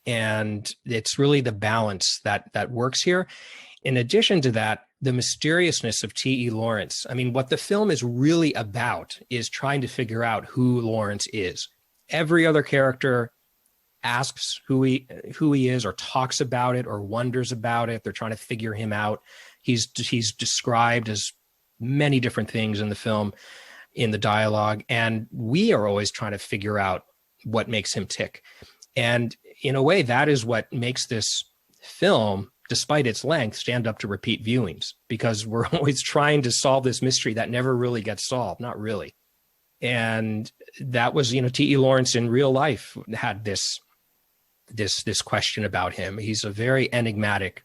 And it's really the balance that works here. In addition to that, the mysteriousness of T.E. Lawrence. I mean, what the film is really about is trying to figure out who Lawrence is. Every other character asks who he is, or talks about it, or wonders about it. They're trying to figure him out. He's described as many different things in the film, in the dialogue. And we are always trying to figure out what makes him tick. And in a way, that is what makes this film, despite its length, stand up to repeat viewings, because we're always trying to solve this mystery that never really gets solved, not really. And that was, T.E. Lawrence in real life had this question about him. He's a very enigmatic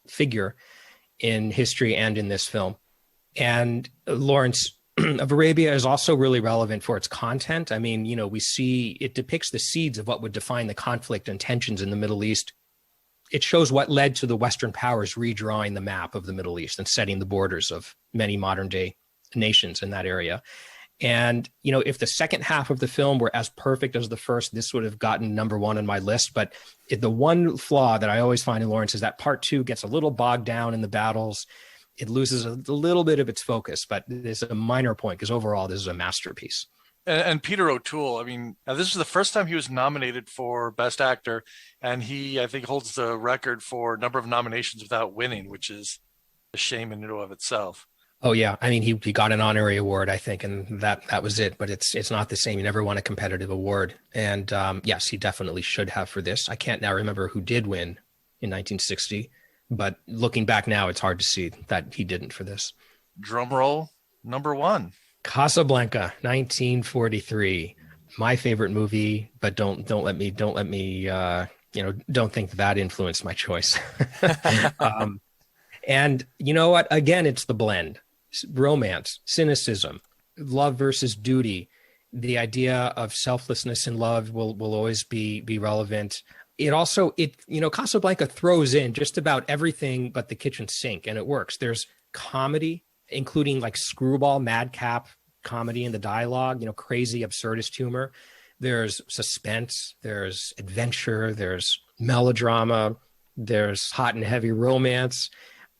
figure in history and in this film. And Lawrence of Arabia is also really relevant for its content. I mean, we see it depicts the seeds of what would define the conflict and tensions in the Middle East. It shows what led to the Western powers redrawing the map of the Middle East and setting the borders of many modern day nations in that area. And, if the second half of the film were as perfect as the first, this would have gotten number one on my list. But the one flaw that I always find in Lawrence is that part two gets a little bogged down in the battles. It loses a little bit of its focus, but it's a minor point because overall this is a masterpiece. And Peter O'Toole, I mean, this is the first time he was nominated for Best Actor, and he, I think, holds the record for number of nominations without winning, which is a shame in and of itself. Oh yeah, I mean, he got an honorary award, I think, and that was it. But it's not the same. He never won a competitive award, and yes, he definitely should have for this. I can't now remember who did win in 1960. But looking back now, it's hard to see that he didn't for this. Drum roll, number one. Casablanca, 1943. My favorite movie, but don't let me don't think that influenced my choice. And you know what? Again, it's the blend. Romance, cynicism, love versus duty. The idea of selflessness in love will always be relevant. It also, Casablanca throws in just about everything but the kitchen sink, and it works. There's comedy, including like screwball, madcap comedy in the dialogue, crazy, absurdist humor. There's suspense, there's adventure, there's melodrama, there's hot and heavy romance.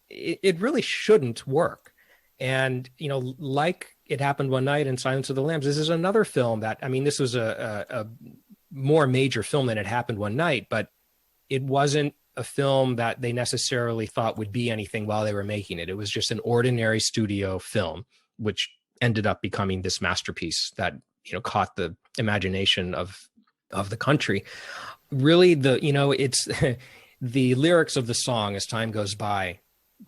It really shouldn't work. And, like It Happened One Night and Silence of the Lambs, this is another film that, this was a more major film than It Happened One Night, but it wasn't a film that they necessarily thought would be anything while they were making it. It was just an ordinary studio film, which ended up becoming this masterpiece that, caught the imagination of the country. Really, it's the lyrics of the song as time goes by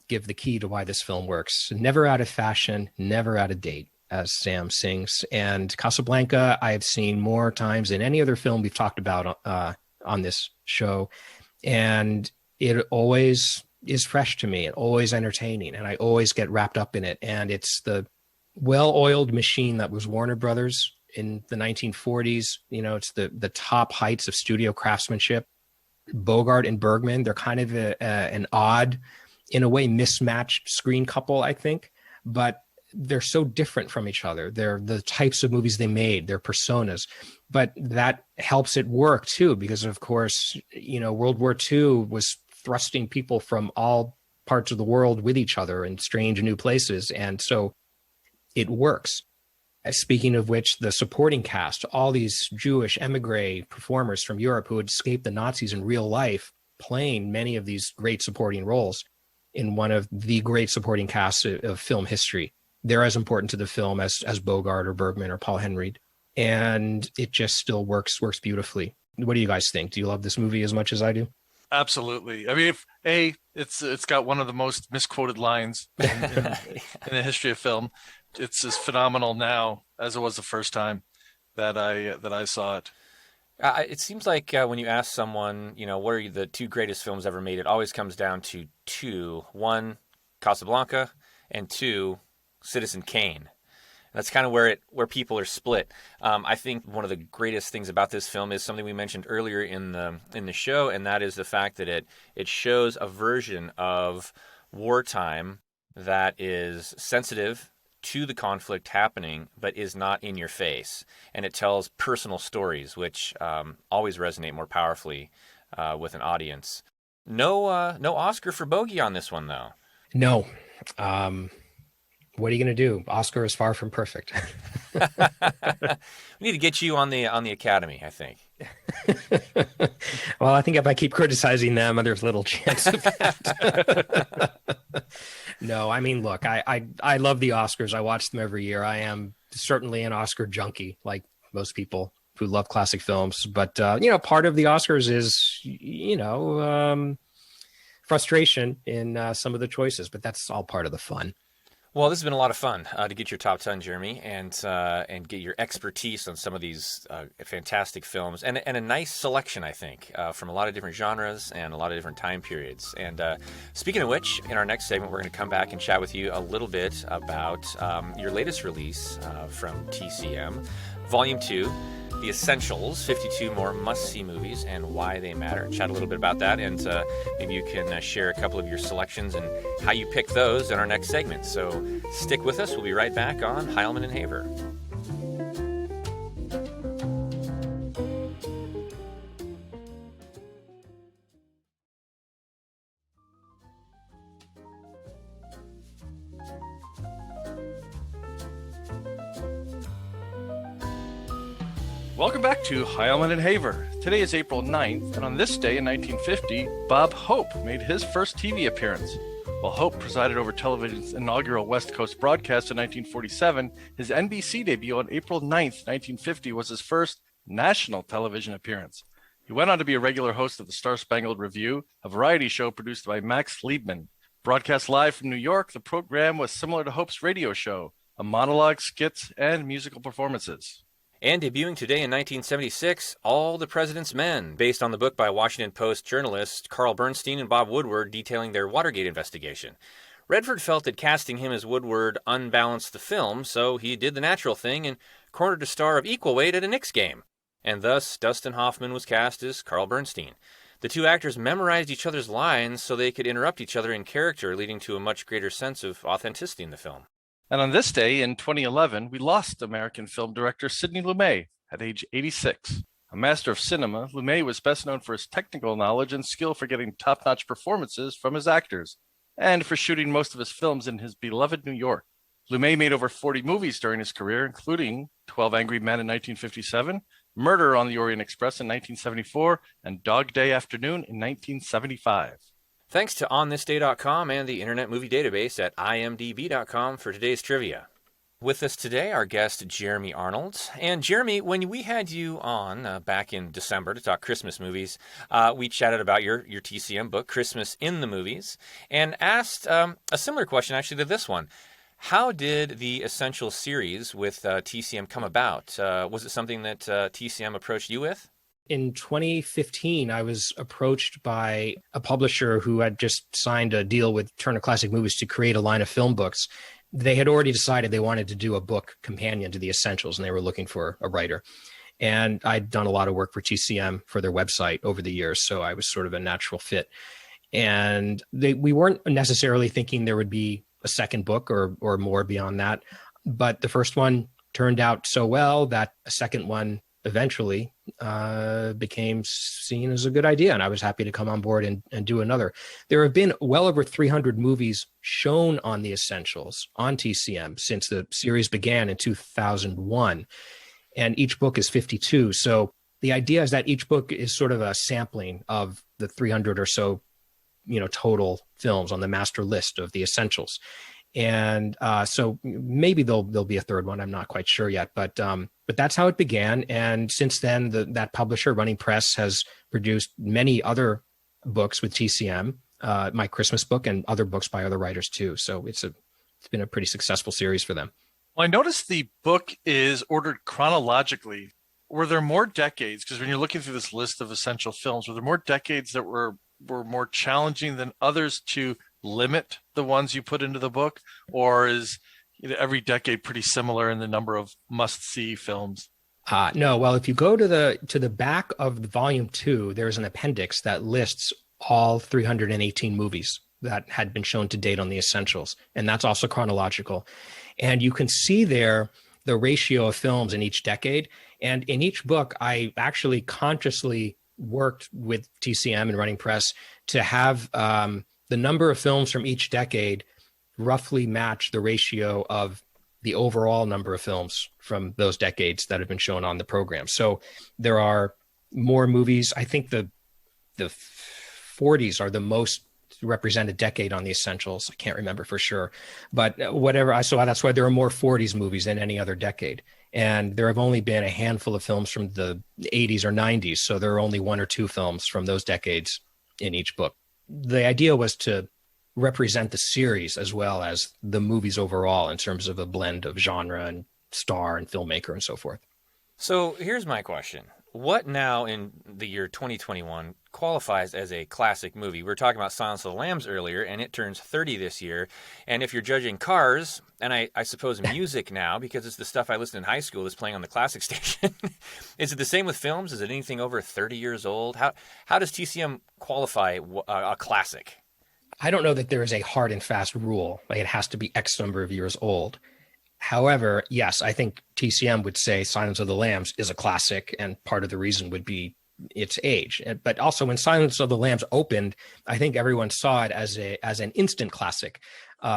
give the key to why this film works. Never out of fashion, never out of date, as Sam sings. And Casablanca, I have seen more times than any other film we've talked about on this show. And it always is fresh to me and always entertaining. And I always get wrapped up in it. And it's the well-oiled machine that was Warner Brothers in the 1940s. It's the top heights of studio craftsmanship. Bogart and Bergman, they're kind of an odd, in a way, mismatched screen couple, I think. But they're so different from each other. They're the types of movies they made, their personas, but that helps it work too, because of course, World War II was thrusting people from all parts of the world with each other in strange new places. And so it works. Speaking of which, the supporting cast, all these Jewish emigre performers from Europe who had escaped the Nazis in real life, playing many of these great supporting roles in one of the great supporting casts of film history. They're as important to the film as Bogart or Bergman or Paul Henreid. And it just still works beautifully. What do you guys think? Do you love this movie as much as I do? Absolutely. I mean, it's got one of the most misquoted lines in the history of film. It's as phenomenal now as it was the first time that I saw it. It seems like when you ask someone, what are the two greatest films ever made, it always comes down to two. One, Casablanca, and two, Citizen Kane. That's kind of where people are split. I think one of the greatest things about this film is something we mentioned earlier in the show, and that is the fact that it shows a version of wartime that is sensitive to the conflict happening, but is not in your face. And it tells personal stories, which always resonate more powerfully with an audience. No Oscar for Bogey on this one, though. No. What are you going to do? Oscar is far from perfect. We need to get you on the Academy, I think. Well, I think if I keep criticizing them, there's little chance of that. No, I mean, look, I love the Oscars. I watch them every year. I am certainly an Oscar junkie, like most people who love classic films. But, part of the Oscars is, frustration in some of the choices, but that's all part of the fun. Well, this has been a lot of fun to get your top 10, Jeremy, and get your expertise on some of these fantastic films, and a nice selection, I think, from a lot of different genres and a lot of different time periods. And speaking of which, in our next segment, we're going to come back and chat with you a little bit about your latest release from TCM, Volume 2, The Essentials, 52 more must-see movies and why they matter. Chat a little bit about that, and maybe you can share a couple of your selections and how you pick those in our next segment. So stick with us. We'll be right back on Heilman and Haver. Welcome back to Heilman and Haver. Today is April 9th, and on this day in 1950, Bob Hope made his first TV appearance. While Hope presided over television's inaugural West Coast broadcast in 1947, his NBC debut on April 9th, 1950 was his first national television appearance. He went on to be a regular host of the Star-Spangled Review, a variety show produced by Max Liebman. Broadcast live from New York, the program was similar to Hope's radio show, a monologue, skits, and musical performances. And debuting today in 1976, All the President's Men, based on the book by Washington Post journalists Carl Bernstein and Bob Woodward detailing their Watergate investigation. Redford felt that casting him as Woodward unbalanced the film, so he did the natural thing and cornered a star of equal weight at a Knicks game. And thus, Dustin Hoffman was cast as Carl Bernstein. The two actors memorized each other's lines so they could interrupt each other in character, leading to a much greater sense of authenticity in the film. And on this day in 2011, we lost American film director Sidney Lumet at age 86. A master of cinema, Lumet was best known for his technical knowledge and skill for getting top-notch performances from his actors, and for shooting most of his films in his beloved New York. Lumet made over 40 movies during his career, including 12 Angry Men in 1957, Murder on the Orient Express in 1974, and Dog Day Afternoon in 1975. Thanks to OnThisDay.com and the Internet Movie Database at IMDb.com for today's trivia. With us today, our guest, Jeremy Arnold. And Jeremy, when we had you on back in December to talk Christmas movies, we chatted about your TCM book, Christmas in the Movies, and asked a similar question actually to this one. How did the Essential series with TCM come about? Was it something that TCM approached you with? In 2015, I was approached by a publisher who had just signed a deal with Turner Classic Movies to create a line of film books. They had already decided they wanted to do a book companion to the Essentials, and they were looking for a writer. And I'd done a lot of work for TCM for their website over the years, so I was sort of a natural fit. And we weren't necessarily thinking there would be a second book or more beyond that, but the first one turned out so well that a second one eventually became seen as a good idea, and I was happy to come on board and do another. There have been well over 300 movies shown on the Essentials on TCM since the series began in 2001, and each book is 52. So the idea is that each book is sort of a sampling of the 300 or so, total films on the master list of the Essentials. And so maybe there'll be a third one. I'm not quite sure yet, but that's how it began. And since then, that publisher, Running Press, has produced many other books with TCM, my Christmas book, and other books by other writers too. So it's been a pretty successful series for them. Well, I noticed the book is ordered chronologically. Were there more decades? Because when you're looking through this list of essential films, were there more decades that were more challenging than others to limit the ones you put into the book, or is every decade pretty similar in the number of must-see films? No. Well, if you go to the back of the volume 2, there's an appendix that lists all 318 movies that had been shown to date on the Essentials, and that's also chronological. And you can see there the ratio of films in each decade. And in each book, I actually consciously worked with TCM and Running Press to have the number of films from each decade roughly match the ratio of the overall number of films from those decades that have been shown on the program. So there are more movies. I think the 40s are the most represent a decade on the Essentials. I can't remember for sure, but whatever I saw, that's why there are more 40s movies than any other decade. And there have only been a handful of films from the 80s or 90s. So there are only one or two films from those decades in each book. The idea was to represent the series as well as the movies overall in terms of a blend of genre and star and filmmaker and so forth. So here's my question. What now in the year 2021 qualifies as a classic movie? We were talking about Silence of the Lambs earlier, and it turns 30 this year. And if you're judging cars, and I suppose music now, because it's the stuff I listened in high school that's playing on the classic station, is it the same with films? Is it anything over 30 years old? How does TCM qualify a classic? I don't know that there is a hard and fast rule. Like it has to be X number of years old. However, yes, I think TCM would say Silence of the Lambs is a classic, and part of the reason would be its age. But also when Silence of the Lambs opened, I think everyone saw it as an instant classic.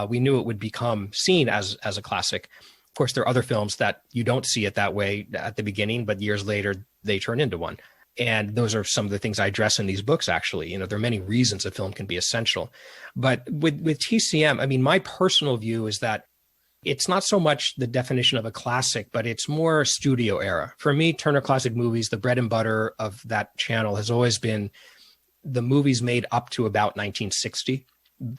We knew it would become seen as a classic. Of course, there are other films that you don't see it that way at the beginning, but years later they turn into one. And those are some of the things I address in these books, actually. There are many reasons a film can be essential. But with TCM, I mean, my personal view is that it's not so much the definition of a classic, but it's more studio era. For me, Turner Classic Movies, the bread and butter of that channel has always been the movies made up to about 1960.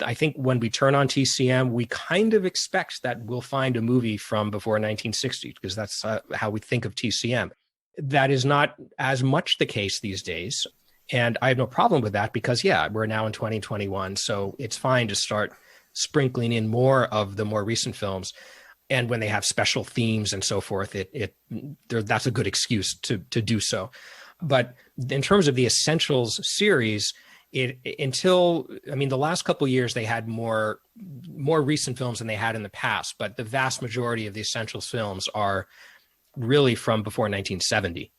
I think when we turn on TCM, we kind of expect that we'll find a movie from before 1960, because that's how we think of TCM. That is not as much the case these days. And I have no problem with that because, yeah, we're now in 2021. So it's fine to start sprinkling in more of the more recent films. And when they have special themes and so forth, that's a good excuse to do so. But in terms of the Essentials series, the last couple of years, they had more recent films than they had in the past. But the vast majority of the Essentials films are really from before 1970.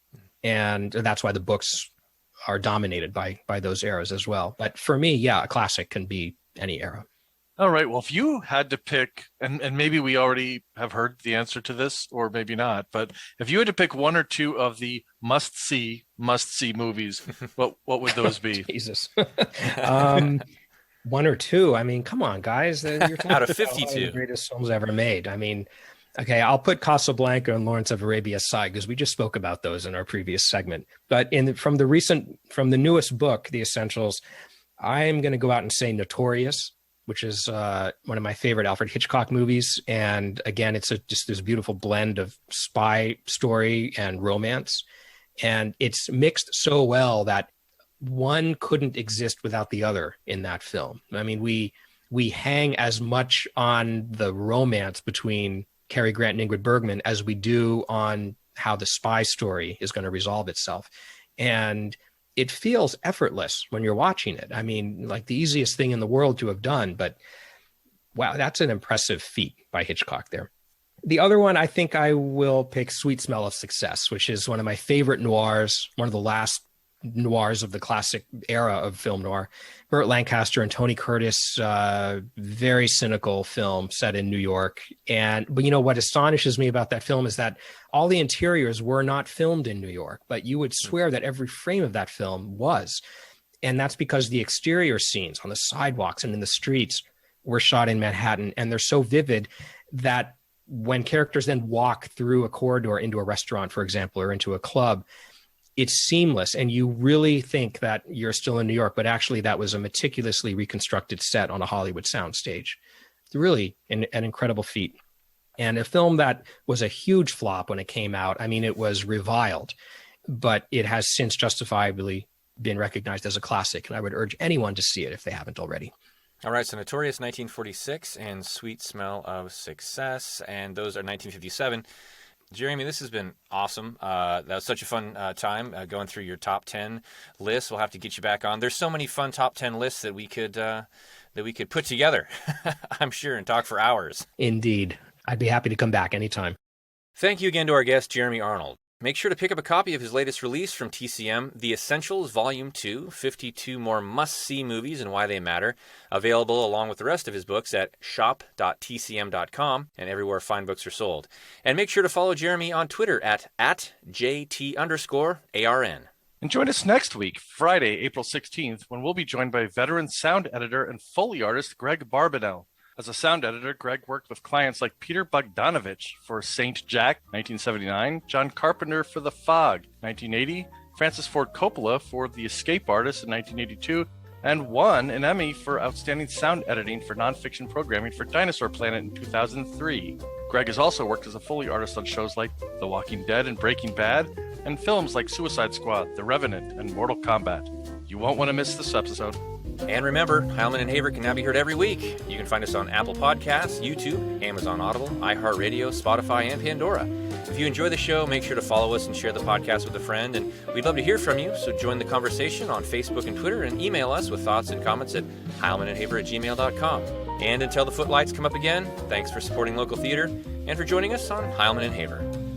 And that's why the books are dominated by those eras as well. But for me, yeah, a classic can be any era. All right. Well, if you had to pick, and maybe we already have heard the answer to this, or maybe not, but if you had to pick one or two of the must-see movies, what would those be? Jesus. One or two. I mean, come on, guys. You're talking out of about 52 the greatest films ever made. I mean, okay, I'll put Casablanca and Lawrence of Arabia aside because we just spoke about those in our previous segment. But from the newest book, The Essentials, I'm going to go out and say Notorious, which is one of my favorite Alfred Hitchcock movies. And again, it's just this beautiful blend of spy story and romance. And it's mixed so well that one couldn't exist without the other in that film. I mean, we hang as much on the romance between Cary Grant and Ingrid Bergman as we do on how the spy story is going to resolve itself. And it feels effortless when you're watching it. I mean, like the easiest thing in the world to have done, but wow, that's an impressive feat by Hitchcock there. The other one, I think I will pick Sweet Smell of Success, which is one of my favorite noirs, one of the last noirs of the classic era of film noir. Burt Lancaster and Tony Curtis, very cynical film set in New York. But what astonishes me about that film is that all the interiors were not filmed in New York, but you would swear that every frame of that film was. And that's because the exterior scenes on the sidewalks and in the streets were shot in Manhattan. And they're so vivid that when characters then walk through a corridor into a restaurant, for example, or into a club, it's seamless. And you really think that you're still in New York, but actually that was a meticulously reconstructed set on a Hollywood soundstage. It's really an incredible feat. And a film that was a huge flop when it came out. I mean, it was reviled, but it has since justifiably been recognized as a classic. And I would urge anyone to see it if they haven't already. All right, so Notorious 1946 and Sweet Smell of Success, and those are 1957. Jeremy, this has been awesome. That was such a fun time going through your top 10 lists. We'll have to get you back on. There's so many fun top 10 lists that we could put together, I'm sure, and talk for hours. Indeed. I'd be happy to come back anytime. Thank you again to our guest, Jeremy Arnold. Make sure to pick up a copy of his latest release from TCM, The Essentials Volume 2, 52 more must-see movies and why they matter, available along with the rest of his books at shop.tcm.com and everywhere fine books are sold. And make sure to follow Jeremy on Twitter at JT_ARN. And join us next week, Friday, April 16th, when we'll be joined by veteran sound editor and Foley artist Greg Barbanel. As a sound editor, Greg worked with clients like Peter Bogdanovich for Saint Jack, 1979, John Carpenter for The Fog, 1980, Francis Ford Coppola for The Escape Artist in 1982, and won an Emmy for Outstanding Sound Editing for Nonfiction Programming for Dinosaur Planet in 2003. Greg has also worked as a Foley artist on shows like The Walking Dead and Breaking Bad, and films like Suicide Squad, The Revenant, and Mortal Kombat. You won't want to miss this episode. And remember, Heilman and Haver can now be heard every week. You can find us on Apple Podcasts, YouTube, Amazon Audible, iHeartRadio, Spotify, and Pandora. If you enjoy the show, make sure to follow us and share the podcast with a friend. And we'd love to hear from you, so join the conversation on Facebook and Twitter and email us with thoughts and comments at heilmanandhaver@gmail.com. And until the footlights come up again, thanks for supporting local theater and for joining us on Heilman and Haver.